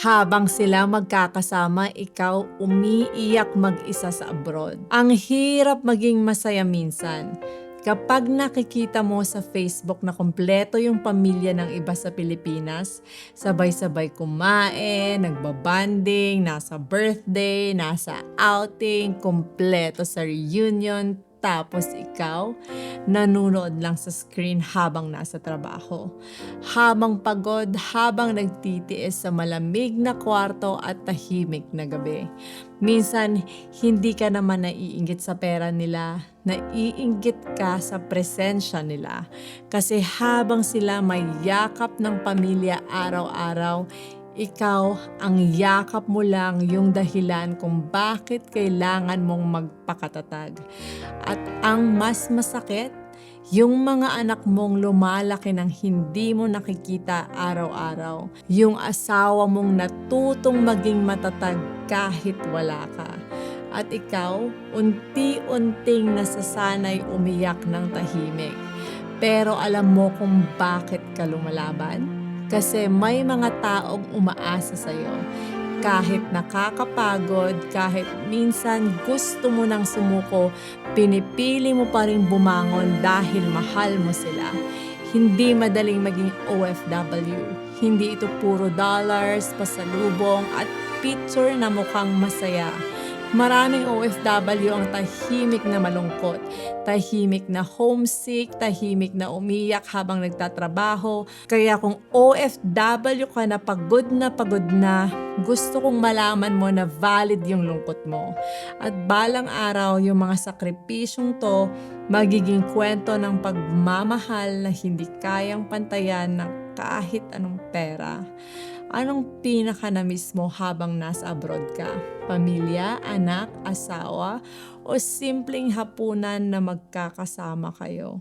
Habang sila magkakasama, ikaw umiiyak mag-isa sa abroad. Ang hirap maging masaya minsan. Kapag nakikita mo sa Facebook na kompleto yung pamilya ng iba sa Pilipinas, sabay-sabay kumain, nagbabanding, nasa birthday, nasa outing, kompleto sa reunion, tapos ikaw, nanonood lang sa screen habang nasa trabaho. Habang pagod, habang nagtitiis sa malamig na kwarto at tahimik na gabi. Minsan, hindi ka naman naiinggit sa pera nila, naiinggit ka sa presensya nila. Kasi habang sila may yakap ng pamilya araw-araw, ikaw, ang yakap mo lang yung dahilan kung bakit kailangan mong magpakatatag. At ang mas masakit, yung mga anak mong lumalaki ng hindi mo nakikita araw-araw. Yung asawa mong natutong maging matatag kahit wala ka. At ikaw, unti-unting nasasanay umiyak ng tahimik. Pero alam mo kung bakit ka lumalaban? Kasi may mga taong umaasa sa'yo. Kahit nakakapagod, kahit minsan gusto mo nang sumuko, pinipili mo pa rin bumangon dahil mahal mo sila. Hindi madaling maging OFW. Hindi ito puro dollars, pasalubong at picture na mukhang masaya. Maraming OFW ang tahimik na malungkot, tahimik na homesick, tahimik na umiyak habang nagtatrabaho. Kaya kung OFW ka na, gusto kong malaman mo na valid yung lungkot mo. At balang araw, yung mga sakripisyong to, magiging kwento ng pagmamahal na hindi kayang pantayan ng kahit anong pera. Anong pinaka-na-miss mo habang nasa abroad ka? Pamilya, anak, asawa, o simpleng hapunan na magkakasama kayo?